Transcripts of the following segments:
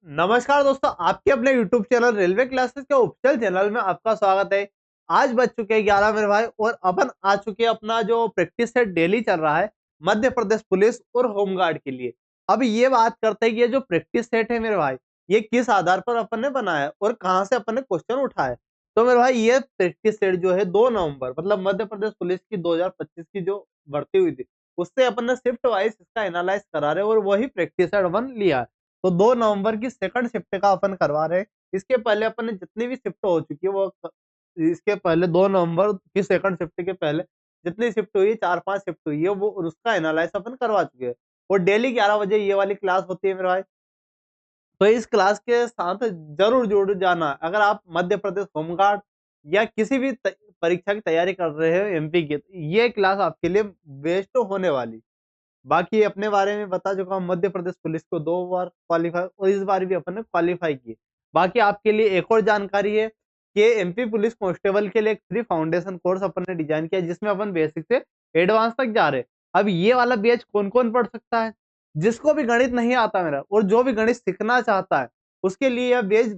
नमस्कार दोस्तों, आपके अपने YouTube चैनल रेलवे क्लासेस के ऑफिशियल चैनल में आपका स्वागत है। आज बज चुके हैं 11 मेरे भाई और अपन आ चुके हैं अपना जो प्रैक्टिस सेट डेली चल रहा है मध्य प्रदेश पुलिस और होमगार्ड के लिए। अब ये बात करते हैं कि ये जो प्रैक्टिस सेट है मेरे भाई, ये किस आधार पर अपन ने बनाया है और कहाँ से अपन ने क्वेश्चन उठाया है। तो मेरे भाई ये प्रैक्टिस सेट जो है 2 नवंबर मतलब मध्य प्रदेश पुलिस की 2025 की जो भर्ती हुई थी, उससे अपन ने शिफ्ट वाइज इसका एनालाइज करा रहे हैं और वही प्रैक्टिस सेट अपन लिया है। तो 2 नवंबर की सेकंड शिफ्ट का अपन करवा रहे हैं। इसके पहले अपन ने जितनी भी शिफ्ट हो चुकी है वो इसके पहले 2 नवंबर की सेकंड शिफ्ट के पहले जितनी शिफ्ट हुई है 4-5 शिफ्ट हुई है वो उसका एनालाइज अपन करवा चुके हैं। और डेली 11 बजे ये वाली क्लास होती है मेरे भाई। तो इस क्लास के साथ जरूर जुड़ जाना अगर आप मध्य प्रदेश होमगार्ड या किसी भी परीक्षा की तैयारी कर रहे हो एमपी की, तो ये क्लास आपके लिए बेस्ट होने वाली। बाकी अपने बारे में बता चुका हूँ, मध्य प्रदेश पुलिस को 2 बार क्वालीफाई और इस बार भी अपन ने क्वालीफाई की। बाकी आपके लिए एक और जानकारी है कि एमपी पुलिस कांस्टेबल के लिए एक फ्री फाउंडेशन कोर्स अपन ने डिजाइन किया जिसमें अपन बेसिक से एडवांस तक जा रहे हैं। अब ये वाला बैच कौन-कौन पढ़ सकता है? जिसको भी गणित नहीं आता मेरा और जो भी गणित सीखना चाहता है, उसके लिए यह बैच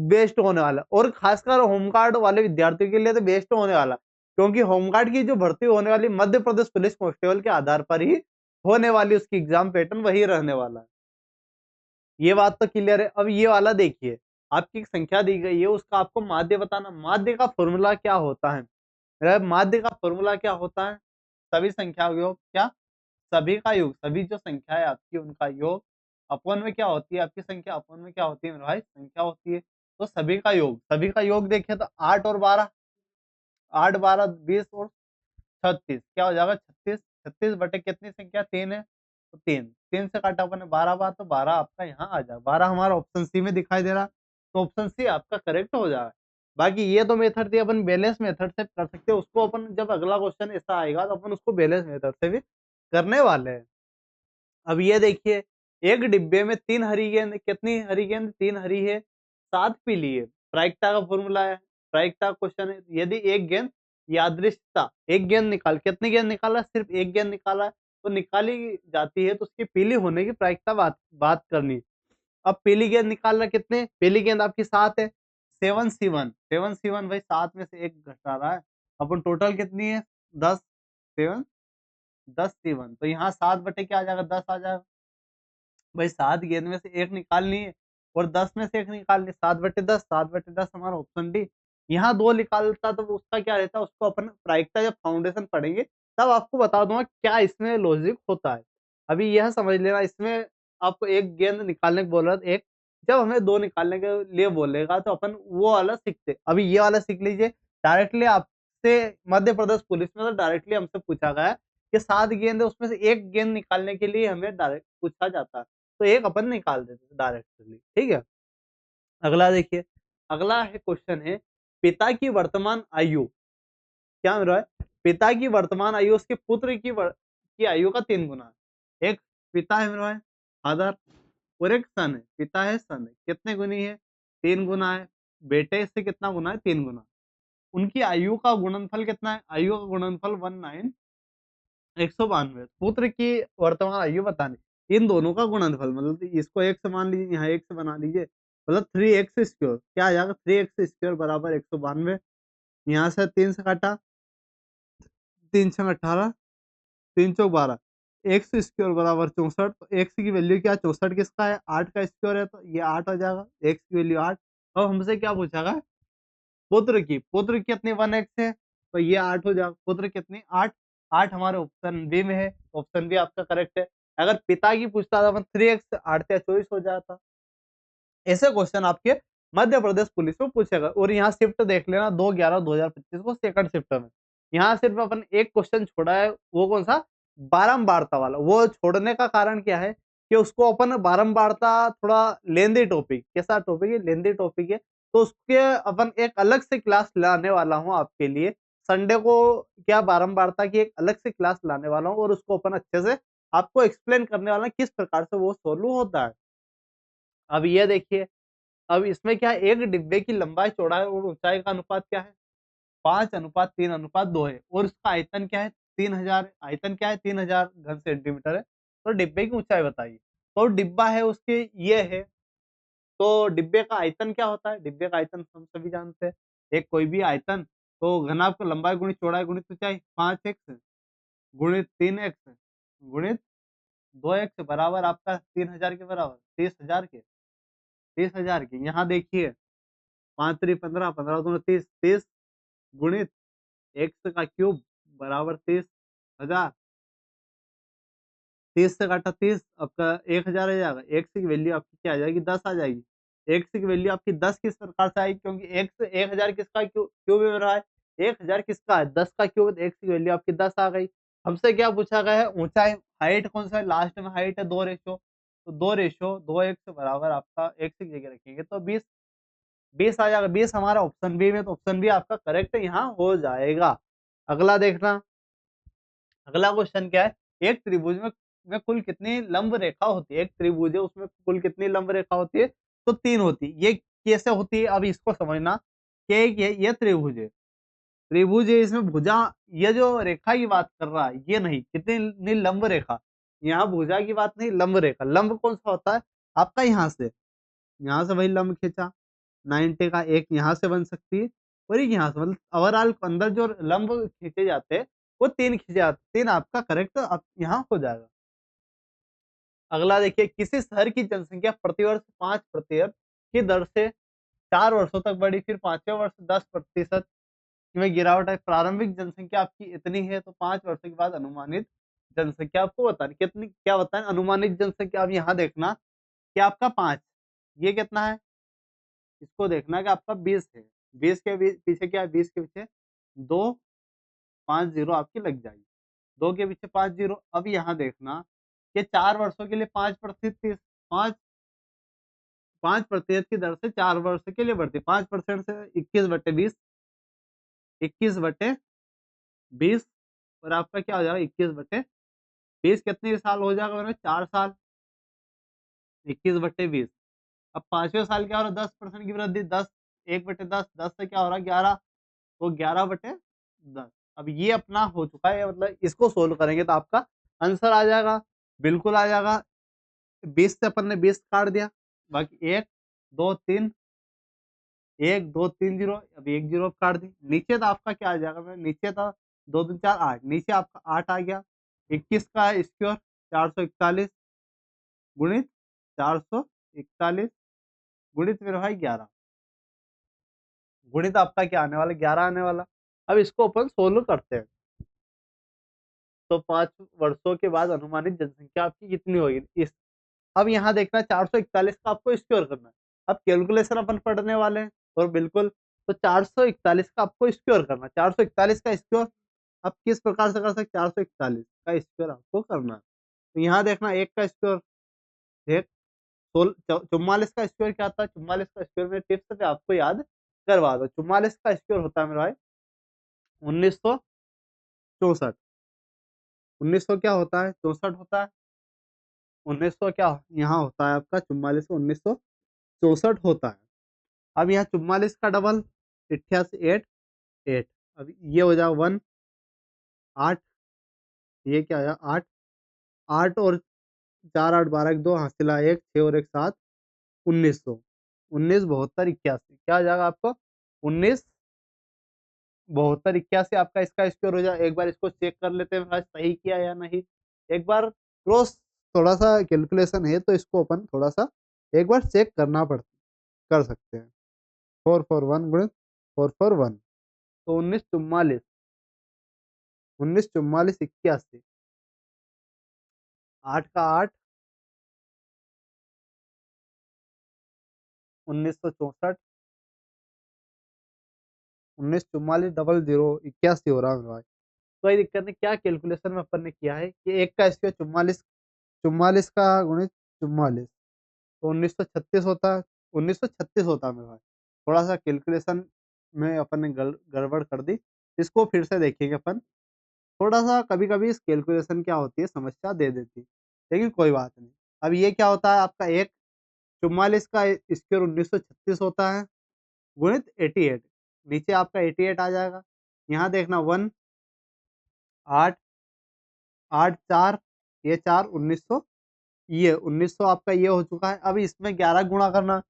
बेस्ट होने वाला है और खासकर होमगार्ड वाले विद्यार्थियों के लिए तो बेस्ट होने वाला है। क्योंकि होमगार्ड की जो भर्ती होने वाली मध्य प्रदेश पुलिस कांस्टेबल के आधार पर ही होने वाली, उसकी एग्जाम पैटर्न वही रहने वाला है। ये बात तो क्लियर है। अब ये वाला देखिए, आपकी एक संख्या दी गई है, उसका आपको माध्य बताना। माध्य का फ़ॉर्मूला क्या होता है? माध्य का फ़ॉर्मूला क्या होता है? सभी संख्याओं का योग क्या? सभी का योग, सभी जो संख्या है आपकी उनका योग अपवन में क्या होती है? आपकी संख्या अपवन में क्या होती है मेरे भाई? संख्या होती है। तो सभी का योग देखें तो 8 और 12, 8, 12, 20 और 36 क्या हो जाएगा? 36, 36 बटे कितनी संख्या? 3 है, तो 3, 3 से काटा अपन ने 12 बार, तो 12 आपका यहाँ आ जाएगा। 12 हमारा ऑप्शन सी में दिखाई दे रहा, तो ऑप्शन सी आपका करेक्ट हो जाएगा। बाकी ये तो मेथड थी, अपन बैलेंस मेथड से कर सकते हैं। उसको अपन जब अगला क्वेश्चन ऐसा आएगा तो अपन उसको बैलेंस मेथड से भी करने वाले हैं। अब ये देखिए, एक डिब्बे में 3 हरी गेंद, कितनी हरी गेंद? 3 हरी है, 7 पीली है। प्रायिकता का फॉर्मूला है, प्रायिकता क्वेश्चन है। यदि एक गेंद यादृच्छिकता, एक गेंद निकाल, कितनी गेंद निकाला? सिर्फ एक गेंद निकाला, तो निकाली जाती है तो उसकी पीली होने की प्रायिकता बात बात करनी। अब पीली गेंद निकालना कितने? पीली गेंद आपकी 7 है, 7C1, 7C1 भाई 7 में से 1 घटा रहा है। अपन टोटल कितनी है? 10, 7, 10C1, तो यहाँ 7 बटे क्या आ जाएगा? 10 आ जाएगा। भाई 7 गेंद में से 1 निकालनी है और 10 में से 1 निकालनी है, 7/10, 7/10 हमारा ऑप्शन डी। यहाँ 2 निकालता तो उसका क्या रहता? उसको अपन प्रायिकता जब फाउंडेशन पढ़ेंगे तब आपको बता दूंगा क्या इसमें लॉजिक होता है। अभी यह समझ लेना, इसमें आपको 1 गेंद निकालने को बोल रहा था, 1, जब हमें 2 निकालने के लिए बोलेगा तो अपन वो वाला सीखते। अभी ये वाला सीख लीजिए। डायरेक्टली आपसे मध्य प्रदेश पुलिस में तो डायरेक्टली हमसे पूछा गया है कि 7 गेंद है उसमें से 1 गेंद निकालने के लिए हमें डायरेक्ट पूछा जाता है। तो एक अपन निकाल देते थे डायरेक्टली, ठीक है। अगला देखिए, अगला है क्वेश्चन है, पिता की वर्तमान आयु क्या मिल रहा है? पिता की वर्तमान आयु उसके पुत्र की आयु का 3 गुना है। एक पिता है मेरा फादर और एक सन है। पिता है, सन है, कितने गुनी है? 3 गुना है। बेटे से कितना गुना है? 3 गुना। उनकी आयु का गुणनफल कितना है? आयु का गुणनफल 19, 192। पुत्र की वर्तमान आयु बतानी। इन दोनों का गुणनफल मतलब इसको 1 से मान लीजिए, यहाँ 1 से बना लीजिए, मतलब 3x स्क्वायर क्या आ जाएगा? 3x स्क्वायर बराबर 192। यहाँ से 3 से काटा, 3 छंग 18, 3 चौक 12, एक्स स्क्वायर बराबर 64। तो एक्स की वैल्यू क्या? 64 किसका है? 8 का स्क्वायर है, तो ये 8 हो जाएगा। एक्स की वैल्यू 8। अब हमसे क्या पूछा गया? पुत्र की, पुत्र की कितनी 1x है, तो ये 8 हो जाएगा। पुत्र कितनी? 8, 8 हमारे ऑप्शन बी में है। ऑप्शन बी आपका करेक्ट है। अगर पिता की पूछता था अपन 3x, 8 या 24 हो जाता। ऐसे क्वेश्चन आपके मध्य प्रदेश पुलिस में पूछेगा। और यहाँ शिफ्ट देख लेना 2/11/2025 को सेकंड शिफ्ट में। यहाँ सिर्फ अपन एक क्वेश्चन छोड़ा है, वो कौन सा? बारंबारता वाला। वो छोड़ने का कारण क्या है कि उसको अपन बारंबारता थोड़ा लेंदी टॉपिक, कैसा टॉपिक है? लेंदी टॉपिक है, तो उसके अपन एक अलग से क्लास लाने वाला हूँ आपके लिए। संडे को क्या बारंबारता की एक अलग से क्लास लाने वाला हूँ और उसको अपन अच्छे से आपको एक्सप्लेन करने वाला है किस प्रकार से वो सोल्व होता है। अब ये देखिए, अब इसमें क्या है, एक डिब्बे की लंबाई, चौड़ाई और ऊंचाई का अनुपात क्या है? 5:3:2 है और उसका आयतन क्या है? 3000। आयतन क्या है? 3000 घन सेंटीमीटर है। तो डिब्बे की ऊंचाई बताइए। तो डिब्बा है उसके ये है तो डिब्बे का आयतन क्या होता है? डिब्बे का आयतन हम सभी जानते हैं। एक कोई भी आयतन तो घनाभ का लंबाई गुणित चौड़ाई गुणित ऊंचाई 5x गुणित 3x गुणित 2x बराबर आपका 3000 के बराबर 30,000 के 30,000 के। यहाँ देखिए 5 3 15 15 दूनी 30 30 गुणित x का क्यूब बराबर 30,000 30 से काटा 30 आपका 1000 आ जाएगा। x की वैल्यू आपकी क्या आ जाएगी? 10 आ जाएगी। x की वैल्यू आपकी 10 किस प्रकार से आएगी? क्योंकि x 1000 किसका क्यूब में रहा है? 1000 किसका है? 10 का क्यूब, x की वैल्यू आपकी 10 आ गई। हमसे क्या पूछा गया है? ऊंचाई, हाइट कौन सा है? लास्ट में हाइट है 2 रेशो, तो 2 रेशो 2x बराबर आपका x की जगह रखेंगे तो 20 20 आ जाएगा। 20 हमारा ऑप्शन बी में, तो ऑप्शन बी आपका करेक्ट यहाँ हो जाएगा। अगला देखना, अगला क्वेश्चन क्या है? एक त्रिभुज में कुल कितनी लंब रेखा होती है? एक त्रिभुज है उसमें कुल कितनी लंब रेखा होती है? तो 3 होती है। ये कैसे होती है? अब इसको समझना कि ये त्रिभुज है, त्रिभुज है, इसमें भुजा, ये जो रेखा की बात कर रहा है ये नहीं, कितनी लंब रेखा, यहाँ भुजा की बात नहीं, लंब रेखा। लंब कौन सा होता है? आपका यहाँ से वही लंब खींचा 90 का, एक यहाँ से बन सकती है और एक यहाँ से, मतलब ओवरऑल अंदर जो लंब खींचे जाते हैं वो 3 खींचे जाते हैं। 3 आपका करेक्ट आप यहाँ हो जाएगा। अगला देखिए, किसी शहर की जनसंख्या प्रतिवर्ष 5% की दर से 4 वर्षों तक बढ़ी, फिर 5वें वर्ष 10% में गिरावट आई। प्रारंभिक जनसंख्या आपकी इतनी है, तो 5 वर्षों के बाद अनुमानित जनसंख्या आपको बतानी कितनी, क्या बताएं? अनुमानित जनसंख्या। अब यहाँ देखना कि आपका 5, ये कितना है? इसको देखना कि आपका 20 है। 20 के पीछे क्या है? 20 के पीछे 2 5 जीरो आपकी लग जाएगी। 2 के पीछे 5 जीरो। अब यहाँ देखना कि 4 वर्षों के लिए 5% 5 5% की दर से 4 वर्ष के लिए बढ़ती है। 5% से 21/20, 21/20 और आपका क्या हो जाएगा? 21/20 कितने साल हो जाएगा मेरा? 4 साल। 21/20। अब 5वें साल क्या हो रहा है? 10% की वृद्धि, 10 1/10, 10 से क्या हो रहा है? 11, तो 11/10। अब ये अपना हो चुका है, मतलब इसको सोल्व करेंगे तो आपका आंसर आ जाएगा, बिल्कुल आ जाएगा। 20 से अपन ने 20 काट दिया, बाकी 1 2 3 1 2 3 जीरो, अब 1 जीरो काट दी। नीचे तो आपका क्या आ जाएगा? मैं नीचे था 2 3 4 8, नीचे आपका 8 आ गया। 21 का स्क्वायर 441 गुणित 441 गुणित मेरे भाई 11, गुणित आपका क्या आने वाला? 11 आने वाला। अब इसको अपन सोल्व करते हैं, तो 5 वर्षों के बाद अनुमानित जनसंख्या आपकी कितनी होगी? इस अब यहाँ देखना 441 का आपको स्क्वायर करना है। अब कैलकुलेशन अपन पढ़ने वाले हैं और बिल्कुल, तो 441 का आपको स्क्वायर करना है। 441 का स्क्वायर आप किस प्रकार से कर सकते? 441 का स्क्वायर आपको करना है। तो यहाँ देखना, एक का स्क्वायर, एक 44 का स्क्वायर क्या आता है? 44 का स्क्वायर में टिप्स पे आपको याद करवा दो। 44 का स्क्वायर होता है मेरे भाई 1964। 1900 क्या होता है? 64 होता है। 1900 क्या यहाँ होता है आपका? 44 को 1964 होता है। अब यहाँ 44 का डबल 88 8 8, अब ये हो जाएगा 1 8, ये क्या आया? 8 8 और 4 8 12 1 2 हासिला 1 6 और 1 7 1900 19 72 81 क्या आ जाएगा आपको? 19 72 81 आपका इसका स्क्वायर हो जाए। एक बार इसको चेक कर लेते हैं भाई, सही किया या नहीं। एक बार क्रॉस, थोड़ा सा कैलकुलेशन है तो इसको अपन थोड़ा सा एक बार चेक करना पड़ कर सकते हैं। 4 4 1 गुणित 4 4 1, तो 1944 1944 81, 8 का 8 1964 1944 00 81 हो रहा है भाई। कोई दिक्कत नहीं। क्या कैलकुलेशन में अपन ने किया है कि एक का स्क्वायर 44, 44 का गुणित 44, तो 1936 होता है। 1936 होता है मेरे भाई। थोड़ा सा कैलकुलेशन में अपन ने गड़बड़ कर दी, इसको फिर से देखेंगे अपन। थोड़ा सा कभी कभी इस कैलकुलेशन क्या होती है, समस्या दे देती है, लेकिन कोई बात नहीं। अब ये क्या होता है आपका? एक 44 का स्क्वायर 1936 होता है गुणित 88, नीचे आपका 88 आ जाएगा। यहाँ देखना 1 8 8 4, ये 4 1900, ये 1900 आपका ये हो चुका है। अब इसमें 11 गुणा करना,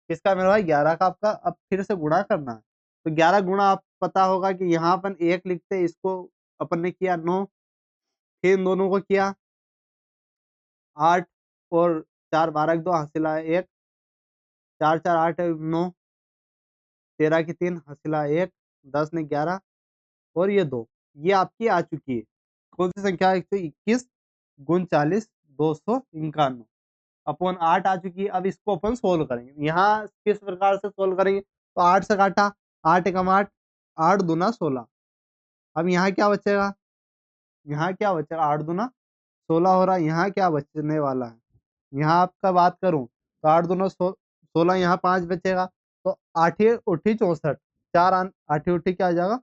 किसका मेरे भाई 11 का आपका अब फिर से गुणा करना है। तो 11 गुणा आप पता होगा कि यहाँ अपन 1 लिखते हैं, इसको अपन ने किया 9, फिर इन दोनों को किया 8 और 4 12 के 2 हासिल आया 1, 4 4 8 9, 13 की 3 हासिल आया 1, 10 ने 11 और ये 2, ये आपकी आ चुकी है। कौन सी संख्या? 121 गुण 40 251 अपॉन 8 आ चुकी है। अब इसको अपन सोल्व करेंगे। यहाँ किस प्रकार से सोल्व करेंगे? तो 8 से काटा, 8 एकम 8, 8 दूना 16। अब यहाँ क्या बचेगा? यहाँ क्या बचेगा? 8 दूना 16 हो रहा है। यहाँ क्या बचने वाला है? यहाँ आपका बात करूं तो 8 दूना 16, यहाँ 5 बचेगा। तो 8 उठी 64, 4 8 उठी क्या आ जाएगा?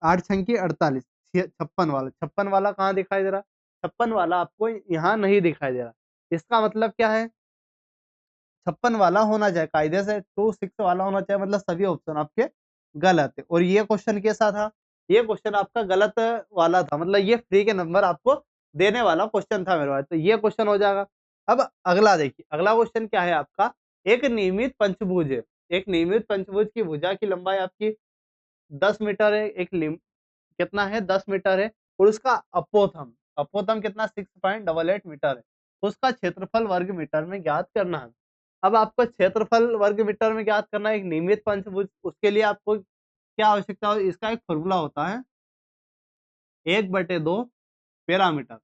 8 छंकी 48, 56 वाला। 56 वाला कहाँ दिखाई दे रहा? 56 वाला आपको यहाँ नहीं दिखाई दे रहा। इसका मतलब क्या है? 56 वाला होना चाहिए कायदे से, 26 वाला होना चाहिए, मतलब सभी ऑप्शन आपके गलत है। और ये क्वेश्चन कैसा था? ये क्वेश्चन आपका गलत वाला था, मतलब ये फ्री के नंबर आपको देने वाला क्वेश्चन था मेरे भाई। तो ये क्वेश्चन हो जाएगा। अब अगला देखिए, अगला क्वेश्चन क्या है आपका? एक नियमित पंचभुज है। एक नियमित पंचभुज की भुजा की लंबाई आपकी 10 मीटर है। कितना है? 10 मीटर है। और उसका अपोथम, अपोथम कितना? 6.88 मीटर है। तो उसका क्षेत्रफल वर्ग मीटर में ज्ञात करना है। अब आपको क्षेत्रफल वर्ग मीटर में ज्ञात करना है एक नियमित पंचभुज, उसके लिए आपको क्या आवश्यकता हो? इसका एक फॉर्मूला होता है 1/2 पैरामीटर,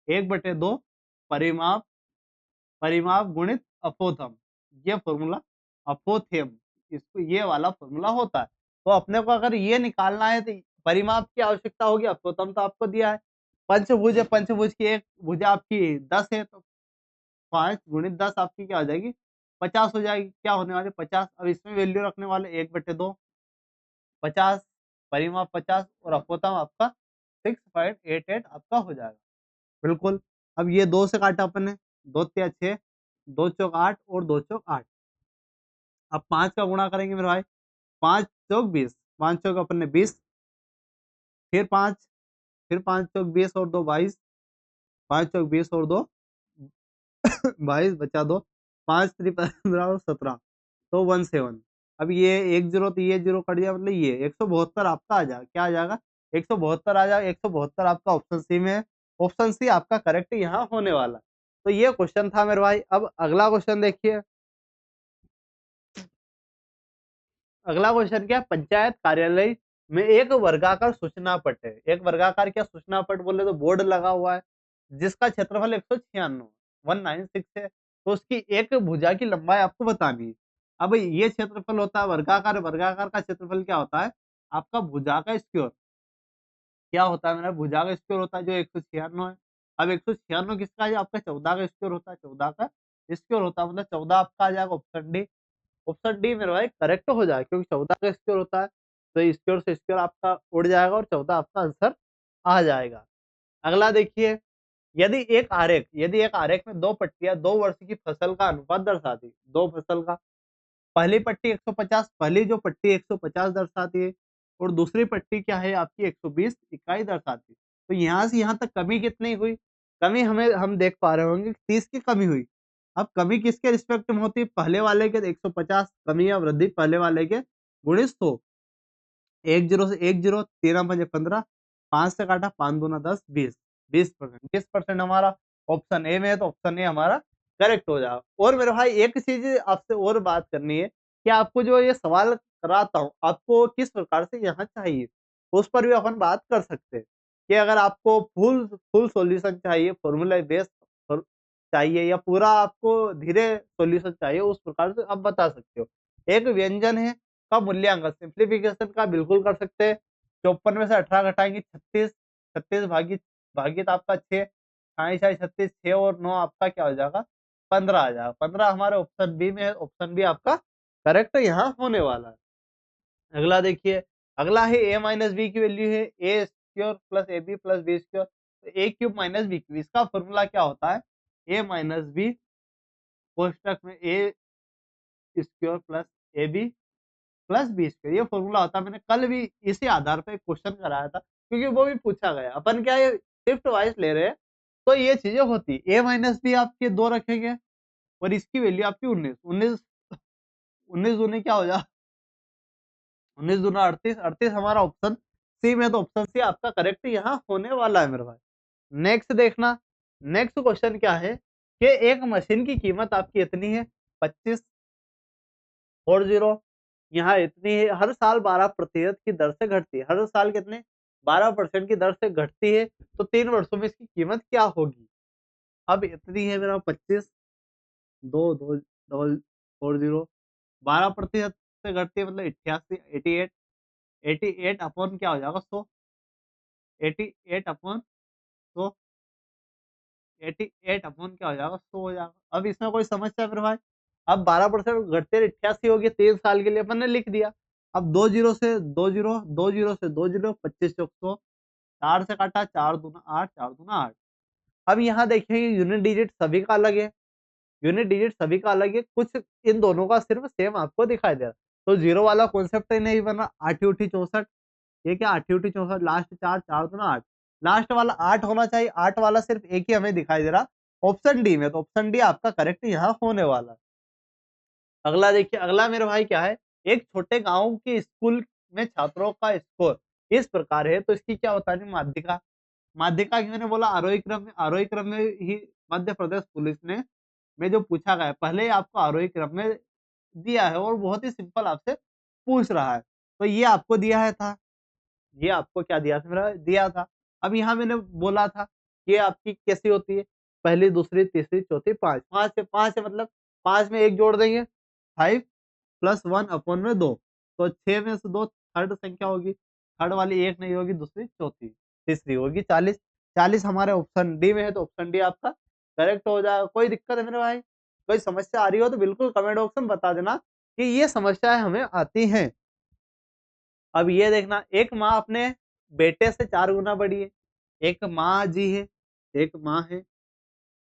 1/2 परिमाप, परिमाप गुणित अपोथम, ये फॉर्मूला अपोथेम, इसको ये वाला फॉर्मूला होता है। तो अपने को अगर ये निकालना है तो परिमाप की आवश्यकता होगी, अपोथम तो आपको दिया है। पंचभुज है, पंचभुज की एक भुजा आपकी 10 है, तो 5 गुणित 10 आपकी क्या हो जाएगी? 50 हो जाएगी। क्या होने वाले? 50। अब इसमें वैल्यू रखने वाले 1/2, 50, परिमाप 50 और अपोतम आपका 6.88 आपका हो जाएगा। बिल्कुल। अब ये 2 से काटा अपन ने, 2 तिया 6, 2 चौक 8 और 2 चौक 8। अब 5 का गुणा करेंगे मेरे भाई, 5 चौक 20, 5 चौक अपन ने 20, फिर 5, फिर 5 चौक 20 और 2 22, 5 चौक 20 और 2 22 बचा 2, 5 3 15 और 17, तो 17। अब ये 1 जीरो, तो ये जीरो कट गया, मतलब ये 172 आपका आ जाएगा। क्या आ जाएगा? 172 आ जाएगा। 172 आपका ऑप्शन सी में है। ऑप्शन सी आपका करेक्ट यहाँ होने वाला है। तो ये क्वेश्चन था मेरे भाई। अब अगला क्वेश्चन देखिए। अगला क्वेश्चन क्या है? पंचायत कार्यालय में एक वर्गाकार सूचना पट है। एक वर्गाकार क्या सूचना पट बोले तो बोर्ड लगा हुआ है, जिसका क्षेत्रफल 196 196 है। तो उसकी एक भुजा की लंबाई आपको बतानी है। अब ये क्षेत्रफल होता है वर्गाकार, वर्गाकार का क्षेत्रफल क्या होता है? आपका भुजा का स्क्वायर। क्या होता है मेरा? भुजा का स्क्वायर होता है जो 196 है। अब 196 किसका है? आपका 14 का स्क्वायर होता है, 14 का स्क्वायर होता है, मतलब 14 आपका आ जाएगा ऑप्शन डी। ऑप्शन डी मेरे भाई करेक्ट हो जाएगा, क्योंकि 14 का स्क्वायर होता है। तो स्क्वायर से स्क्वायर आपका उड़ जाएगा और 14 आपका आंसर आ जाएगा। अगला देखिए, यदि एक आरेख में दो पट्टियां 2 वर्ष की फसल का अनुपात दर्शाती, दो फसल का, पहली पट्टी 150, पहली जो पट्टी 150 दर्शाती है और दूसरी पट्टी क्या है आपकी 120 इकाई दर्शाती है। तो यहाँ से यहाँ तक कमी कितनी हुई? कमी हम देख पा रहे होंगे 30 की कमी हुई। अब कमी किसके रिस्पेक्ट में होती है? पहले वाले के 150, कमी या वृद्धि पहले वाले के गुणित 100। 1 जीरो से 1 जीरो, 13 पंजे 15, 5 से काटा, 5 दूना 10, 20, 20%, 20% हमारा ऑप्शन ए में है। तो ऑप्शन ए हमारा करेक्ट हो जाएगा। और मेरे भाई एक चीज आपसे और बात करनी है कि आपको जो ये सवाल कराता हूँ, आपको किस प्रकार से यहाँ चाहिए, उस पर भी अपन बात कर सकते हैं। कि अगर आपको फुल फुल सॉल्यूशन चाहिए, फॉर्मूला बेस्ड चाहिए, या पूरा आपको धीरे सॉल्यूशन चाहिए, उस प्रकार से आप बता सकते हो। एक व्यंजन है का मूल्यांकन सिंप्लीफिकेशन का बिल्कुल कर सकते हैं। 54 में से 18 घटाएंगे 36, 36 भागित आपका 6, 36, 6 और 9 आपका क्या हो जाएगा? 15 आ जाएगा। 15 हमारे ऑप्शन बी में है। ऑप्शन बी आपका करेक्ट यहाँ होने वाला है। अगला देखिए, अगला है a माइनस बी की वैल्यू है A square plus A B plus B square. तो A cube minus B cube, इसका फॉर्मूला क्या होता है? ए माइनस बी कोष्टक में A square plus A B plus B square, ये फॉर्मूला होता है। मैंने कल भी इसी आधार पर एक क्वेश्चन कराया था, क्योंकि वो भी पूछा गया। अपन क्या है शिफ्ट वाइज ले रहे हैं, तो ये चीजें होती। ए माइनस बी आपके 2 रखेंगे और इसकी वैल्यू आपकी 19, 19 दूनी क्या हो जाएगा, 19 दूना 38, 38 हमारा ऑप्शन सी में, तो ऑप्शन सी आपका करेक्ट यहाँ होने वाला है मेरे भाई। नेक्स्ट देखना, नेक्स्ट क्वेश्चन क्या है कि एक मशीन की कीमत आपकी इतनी है 25 और जीरो, यहाँ इतनी है, हर साल 12% की दर से घटती है, हर साल कितने 12% की दर से घटती है, तो 3 वर्षों में इसकी कीमत क्या होगी। अब इतनी है मेरा 25, दो दो डबल 40, 12% से घटती है मतलब 88, 88, 88 अपॉन क्या हो जाएगा 100, 88 अपॉन 100, 88 अपॉन क्या हो जाएगा 100 हो जाएगा। अब इसमें कोई समस्या है मेरे भाई, अब 12% घटते 88 होगी, 3 साल के लिए अपन ने लिख दिया। अब दो जीरो से दो जीरो, 25 चौक 100, 4 से काटा, 4 दूना 8, 4 दूना 8। अब यहाँ देखिए यूनिट डिजिट सभी का अलग है, यूनिट डिजिट सभी का अलग है, कुछ इन दोनों का सिर्फ सेम आपको दिखाई दे रहा है, तो जीरो वाला कॉन्सेप्ट ही नहीं बना। आठी उठी 64, ये क्या आठी उठी 64, लास्ट 4, 4 दूना 8, लास्ट वाला 8 होना चाहिए, 8 वाला सिर्फ एक ही हमें दिखाई दे रहा ऑप्शन डी में, तो ऑप्शन डी आपका करेक्ट यहाँ होने वाला है। अगला देखिए, अगला मेरे भाई क्या है, एक छोटे गांव के स्कूल में छात्रों का स्कोर इस प्रकार है, तो इसकी क्या होता है माध्यिका, माध्यिका की मैंने बोला आरोही क्रम में ही मध्य प्रदेश पुलिस ने में जो पूछा गया है, पहले ही आपको आरोही क्रम में दिया है और बहुत ही सिंपल आपसे पूछ रहा है, तो ये आपको दिया है था, ये आपको क्या दिया था मेरा दिया था। अब यहाँ मैंने बोला था ये आपकी कैसी होती है, पहली दूसरी तीसरी चौथी पांच, पांच से मतलब 5 में 1 जोड़ देंगे 5 प्लस 1 अपॉन में 2, तो 6 में से 2 थर्ड संख्या होगी, थर्ड वाली 1 नहीं होगी, दूसरी चौथी तीसरी होगी 40, 40 हमारे ऑप्शन डी में है, तो ऑप्शन डी आपका करेक्ट हो जाएगा। कोई दिक्कत है मेरे भाई, कोई समस्या आ रही हो तो बिल्कुल कमेंट बॉक्स में बता देना कि ये समस्याएं हमें आती हैं। अब ये देखना, एक माँ अपने बेटे से 4 गुना बड़ी है, एक माँ जी है, एक माँ है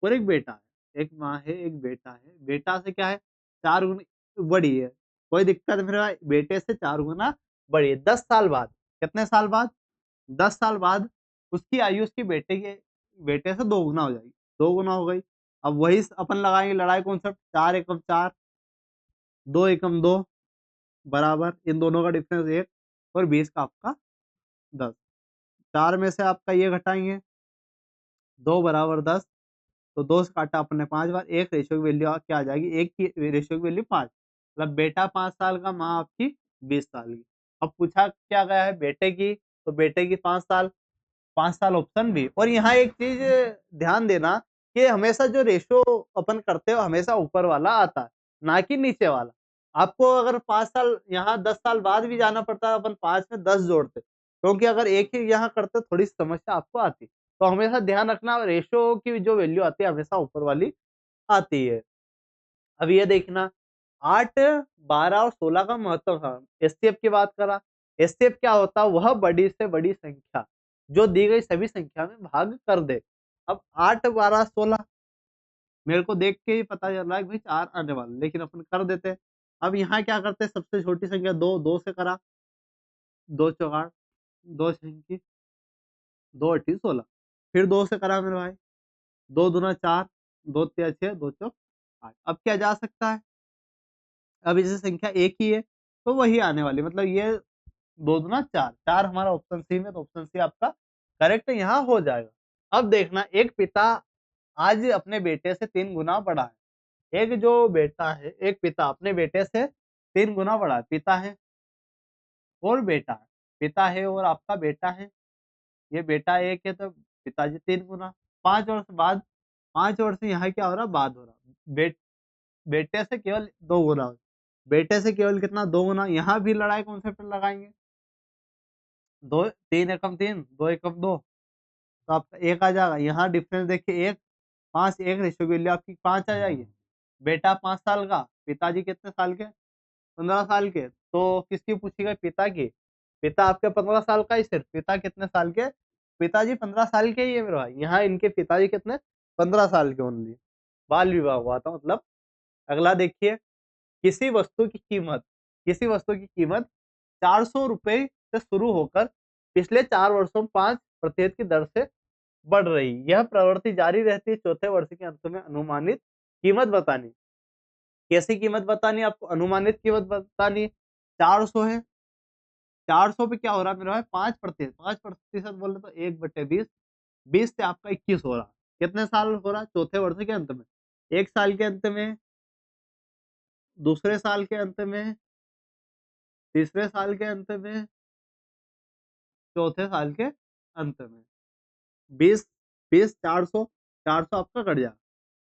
और एक बेटा है, एक माँ है एक बेटा है, बेटा से क्या है 4 गुना बड़ी है, कोई दिक्कत है मेरे भाई, बेटे से 4 गुना बड़ी है। 10 साल बाद, कितने साल बाद, 10 साल बाद उसकी आयु उसकी बेटे से 2 गुना हो जाएगी, 2 गुना हो गई। अब वही अपन लगाएंगे लड़ाई कॉन्सेप्ट, 4 एकम 4, 2 एकम 2 बराबर, इन दोनों का डिफरेंस 1 और 20 का आपका 10, 4 में से आपका ये घटाएंगे 2 बराबर 10, तो 2 से काटा अपने 5 बार, एक रेशियो की वैल्यू क्या आ जाएगी, एक की रेशियो की वैल्यू 5, मतलब बेटा 5 साल का, माँ आपकी 20 साल की। अब पूछा क्या गया है बेटे की, तो बेटे की 5 साल, 5 साल ऑप्शन बी। और यहाँ एक चीज ध्यान देना कि हमेशा जो रेशियो अपन करते हो हमेशा ऊपर वाला आता है, ना कि नीचे वाला। आपको अगर 5 साल यहाँ 10 साल बाद भी जाना पड़ता है, अपन 5 में 10 जोड़ते, क्योंकि अगर एक ही यहाँ करते थोड़ी समस्या आपको आती। तो हमेशा ध्यान रखना रेशियो की जो वैल्यू आती है हमेशा ऊपर वाली आती है। अब ये देखना, 8, 12 और 16 का महत्व था, एचसीएफ की बात करा, एचसीएफ क्या होता है, वह बड़ी से बड़ी संख्या जो दी गई सभी संख्या में भाग कर दे। अब 8, 12, 16 मेरे को देख के ही पता चल रहा है कि भाई 4 आने वाले, लेकिन अपन कर देते हैं। अब यहाँ क्या करते हैं, सबसे छोटी संख्या 2, 2 से करा, 2 चौक 8, 2 छक्की 2 अट्ठी 16, फिर 2 से करा मेरे भाई, 2 दूना 4, 2 तिया 6, 2 चौक 8। अब क्या जा सकता है, अब इसे संख्या एक ही है तो वही आने वाली, मतलब ये 2 दूना 4, 4 हमारा ऑप्शन सी में, तो ऑप्शन सी आपका करेक्ट यहाँ हो जाएगा। अब देखना, एक पिता आज अपने बेटे से 3 गुना बड़ा है, एक जो बेटा है, एक पिता अपने बेटे से 3 गुना बड़ा है, पिता है और बेटा है, पिता है और आपका बेटा है, ये बेटा एक है तो पिताजी 3 गुना, 5 वर्ष बाद, 5 वर्ष यहाँ क्या हो रहा बाद हो रहा, बेटे से केवल 2 गुना, बेटे से केवल कितना 2 गुना, यहाँ भी लड़ाई कॉन्सेप्ट लगाएंगे, 2 3 एकम 3, 2 एकम 2, तो आपका 1 आ जाएगा, यहाँ डिफरेंस देखिए 1, 5, 1 रेशियो की वैल्यू आपकी 5 आ जाएगी। बेटा 5 साल का, पिताजी कितने साल के, 15 साल के, तो किसकी पूछी गई, पिता की, पिता आपके 15 साल का ही, सिर्फ पिता कितने साल के, पिताजी 15 साल के ही है मेरे भाई, यहाँ इनके पिताजी कितने 15 साल के ओनली, बाल विवाह हुआ था मतलब। अगला देखिए, किसी वस्तु की कीमत, किसी वस्तु की कीमत 400 रुपए से शुरू होकर पिछले 4 वर्षों में 5% की दर से बढ़ रही, यह प्रवृत्ति जारी रहती है, चौथे वर्ष के अंत में अनुमानित कीमत बतानी। कैसी कीमत बतानी है आपको, अनुमानित कीमत बतानी है। 400 है, 400 पे क्या हो रहा है मेरे भाई 5%, 5% बोले तो 1/20, 20 से आपका 21 हो रहा। कितने साल हो रहा? चौथे वर्ष के अंत में, एक साल के अंत में, दूसरे साल के अंत में, तीसरे साल के अंत में, चौथे साल के अंत में। 20 20 400, 400 आपका कट जाएगा।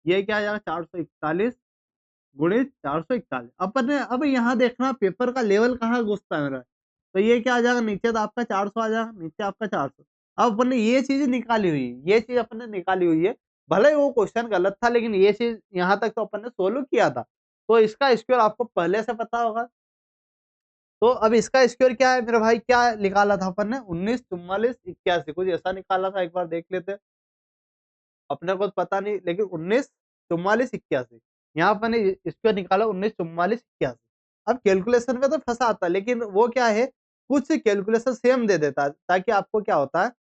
ये क्या आ जाएगा 441 गुणित 441। अब यहाँ देखना पेपर का लेवल कहाँ घुसता है मेरा। तो ये क्या आ जाएगा, नीचे तो आपका 400 आ जाएगा, नीचे आपका 400। अब अपन ने ये चीज निकाली हुई है, ये चीज अपन ने निकाली हुई है। भले ही वो क्वेश्चन गलत था, लेकिन ये चीज यहाँ तक तो अपन ने सोल्व किया था। तो इसका स्क्वायर आपको पहले से पता होगा। तो अब इसका स्क्वायर क्या है मेरे भाई, क्या निकाला था अपन ने, 19, 44, 81, कुछ ऐसा निकाला था, एक बार देख लेते हैं। अपने को पता नहीं, लेकिन 19, 44, 81 यहाँ पर इसको निकाला, 19, 44, 81। अब कैलकुलेशन में तो फंसा आता है, लेकिन वो क्या है, कुछ कैलकुलेशन सेम दे देता है, ताकि आपको क्या होता है,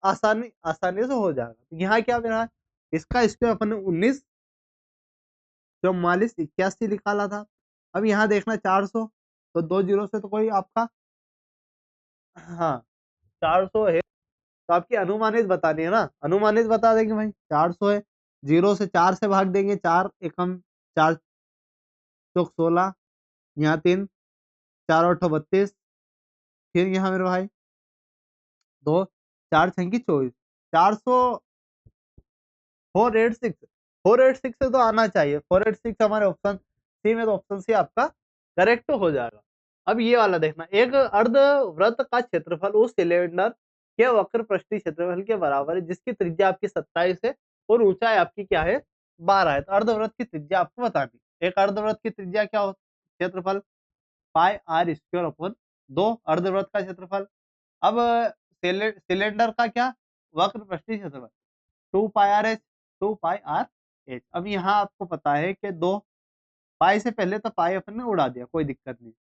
आसानी से हो जाएगा। तो यहाँ क्या मेरा इसका स्क्वायर अपन ने 19, 44, 81 निकाला था। अब यहाँ देखना 400, तो 2 जीरो से तो कोई आपका, हाँ 400 है, तो आपकी अनुमानित बतानी है ना, अनुमानित बता देंगे भाई। 400 है, 0 से 4 से भाग देंगे, 4 एकम 4 चौक 16, यहाँ 3, 4 8 32, फिर यहाँ मेरे भाई 2, 4 छंकी 24, 400, 486, 486 से तो आना चाहिए, 486 हमारे ऑप्शन सी में, तो ऑप्शन सी आपका करेक्ट हो जाएगा। अब ये वाला देखना, एक अर्धवृत्त का क्षेत्रफल उस सिलेंडर के वक्र पृष्ठीय क्षेत्रफल के बराबर है जिसकी त्रिज्या आपकी 27 है और ऊंचाई आपकी क्या है 12 है। तो अर्धवृत्त की त्रिज्या आपको बतानी। एक अर्धवृत्त की त्रिज्या क्या हो, क्षेत्रफल पाई आर स्क्वायर अपन 2, अर्धवृत्त का क्षेत्रफल। अब सिलेंडर का क्या, वक्र पृष्ठीय क्षेत्रफल 2 पाई आर एच, 2 पाई आर एच। अब यहाँ आपको पता है कि 2 पाई से पहले तो पाई अपन ने उड़ा दिया, कोई दिक्कत नहीं,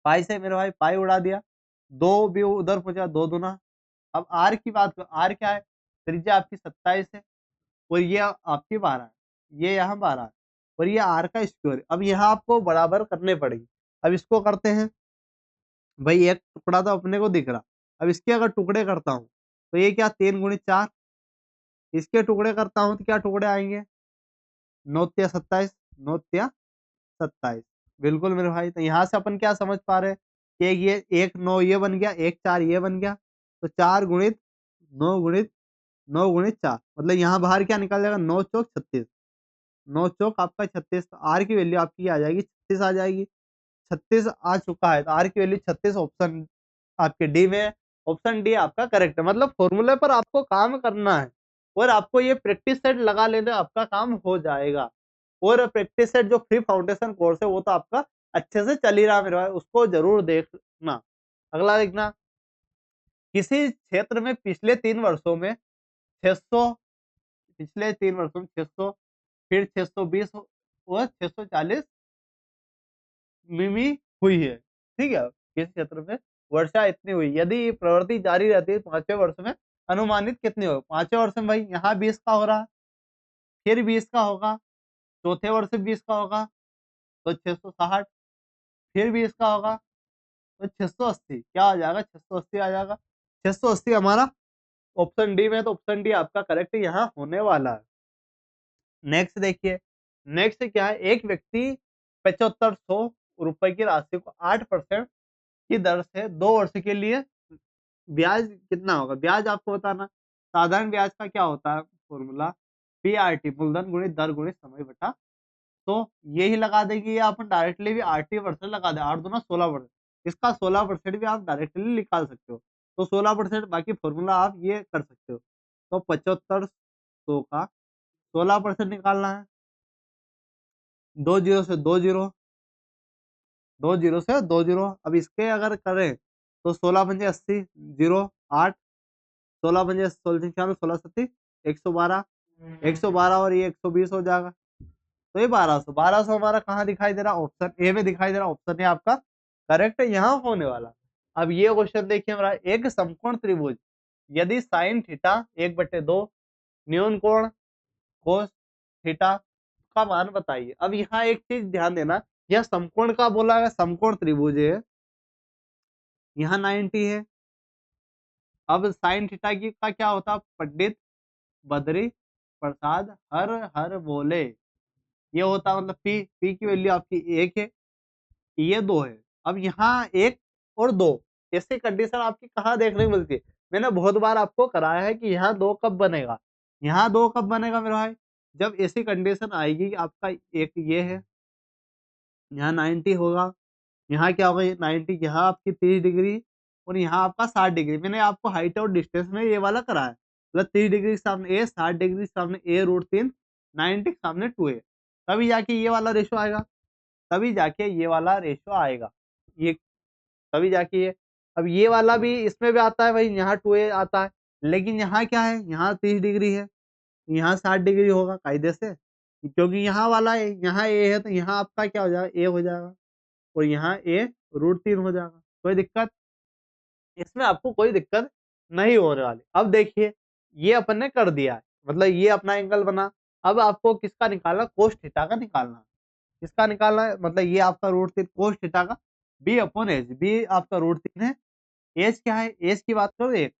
पाई से मेरे भाई पाई उड़ा दिया, 2 भी उधर पहुंचा, 2 दूना। अब आर की बात करो, आर क्या है, त्रिज्या आपकी 27 है और ये आपकी 12 है, ये यहाँ 12 है और ये आर का स्क्वायर। अब यहाँ आपको बराबर करने पड़ेगी। अब इसको करते हैं भाई, एक टुकड़ा तो अपने को दिख रहा। अब इसके अगर टुकड़े करता हूँ तो ये क्या 3 गुणित 4, इसके टुकड़े करता हूँ तो क्या टुकड़े आएंगे, 9 तिया 27, 9 तिया 27। बिल्कुल मेरे भाई, तो यहाँ से अपन क्या समझ पा रहे हैं कि ये 1 9 ये बन गया, 1 4 ये बन गया, तो 4 गुणित 9 गुणित 9 गुणित 4, मतलब यहाँ बाहर क्या निकल जाएगा, 9 चौक 36, 9 चौक आपका 36। तो आर की वैल्यू आपकी आ जाएगी 36 आ जाएगी। 36 आ चुका है, तो आर की वैल्यू 36 ऑप्शन आपके डी में है। ऑप्शन डी आपका करेक्ट है। मतलब फॉर्मूले पर आपको काम करना है और आपको ये प्रैक्टिस सेट लगा लेना, आपका काम हो जाएगा। और प्रैक्टिस सेट जो फ्री फाउंडेशन कोर्स है वो तो आपका अच्छे से चल ही रहा है मेरे भाई, उसको जरूर देखना। अगला देखना, किसी क्षेत्र में पिछले 3 वर्षों में 600, पिछले 3 वर्षों में 600, फिर 620 और 640 मिमी हुई है। ठीक है, किस क्षेत्र में वर्षा इतनी हुई, यदि प्रवृत्ति जारी रहती है 5वें वर्ष में अनुमानित कितनी होगी। 5वें वर्ष में भाई यहाँ 20 का हो रहा, फिर 20 का होगा, चौथे वर्ष में 20 का होगा तो 660, फिर 20 का होगा तो 680। क्या आ जाएगा, 680 आ जाएगा। 680 हमारा ऑप्शन डी में, तो ऑप्शन डी आपका करेक्ट यहाँ होने वाला है। नेक्स्ट देखिए, नेक्स्ट क्या है, एक व्यक्ति 7500 रुपए की राशि को 8% की दर से 2 वर्ष के लिए, ब्याज कितना होगा, ब्याज आपको बताना। साधारण ब्याज का क्या होता है फॉर्मूला, पीआरटी, मूलधन गुणित दर गुणित समय बटा। तो यही लगा देंगे, ये अपन डायरेक्टली भी आरटी परसेंट लगा दे, 8 दूना 16%, इसका 16% भी आप डायरेक्टली निकाल सकते हो। तो 16%, बाकी फॉर्मूला आप ये कर सकते हो। तो 7500 का 16% निकालना है, 2 जीरो से 2 जीरो, 2 जीरो से 2 जीरो। अब इसके अगर करें तो 16 पंजे 80, 0 8, 16 पंजे 16 96, 16 सत्ती 112, 112 और ये 120 हो जाएगा। तो ये 1200, 1200 हमारा कहाँ दिखाई दे रहा, ऑप्शन ए में दिखाई दे रहा। ऑप्शन ए आपका करेक्ट है, यहाँ होने वाला। अब ये क्वेश्चन देखिए हमारा, एक समकोण त्रिभुज यदि साइन थीटा 1/2 न्यून कोण कोस थीटा का मान बताइए। अब यहाँ एक चीज ध्यान देना, यह समकोण का बोला है, समकोण त्रिभुज है, यहाँ 90 है। अब साइन थीटा की का क्या होता है, पंडित बद्री प्रसाद हर हर बोले, ये होता मतलब पी की वैल्यू आपकी 1 है, ये 2 है। अब यहाँ 1 और 2 ऐसी कंडीशन आपकी कहाँ देखने को मिलती है? मैंने बहुत बार आपको कराया है कि यहाँ 2 कब बनेगा, यहाँ 2 कब बनेगा मेरे भाई, जब ऐसी कंडीशन आएगी कि आपका एक ये है, यहाँ 90 होगा, यहाँ क्या होगा, ये 90, यहाँ आपकी 30 डिग्री और यहाँ आपका 60 डिग्री। मैंने आपको हाइट और डिस्टेंस में ये वाला कराया है, मतलब 30 डिग्री के सामने ए, 60 डिग्री के सामने ए रूट 3, 90 के सामने 2a, तभी जाके ये वाला रेशो आएगा, तभी जाके ये वाला रेशो आएगा, ये तभी जाके ये। अब ये वाला भी इसमें भी आता है भाई, यहाँ 2a आता है, लेकिन यहाँ क्या है, यहाँ 30 डिग्री है, यहाँ 60 डिग्री होगा कायदे से, क्योंकि यहाँ वाला है, यहाँ ए है, तो यहाँ आपका क्या हो जाएगा, ए हो जाएगा, और यहाँ ए रूट 3 हो जाएगा। कोई दिक्कत इसमें, आपको कोई दिक्कत नहीं होने वाली। अब देखिए ये अपन ने कर दिया है, मतलब ये अपना एंगल बना। अब आपको किसका निकालना, कोस थीटा का निकालना है। किसका निकालना है, मतलब ये आपका रूट 3 कोस थीटा का, बी अपॉन एच, बी आपका रूट 3 है, एच क्या है, एच की बात करो एक,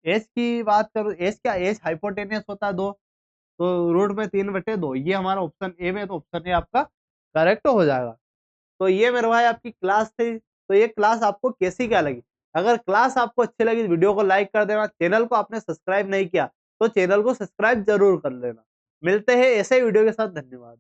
एच की बात करो, एच क्या, एच हाइपोटेनियस होता है 2, तो रूट में 3/2, ये हमारा ऑप्शन ए में, तो ऑप्शन ए आपका करेक्ट हो जाएगा। तो ये मेरे भाई आपकी क्लास थी। तो ये क्लास आपको कैसी क्या लगी? अगर क्लास आपको अच्छी लगी तो वीडियो को लाइक कर देना, चैनल को आपने सब्सक्राइब नहीं किया तो चैनल को सब्सक्राइब जरूर कर लेना। मिलते हैं ऐसे वीडियो के साथ, धन्यवाद।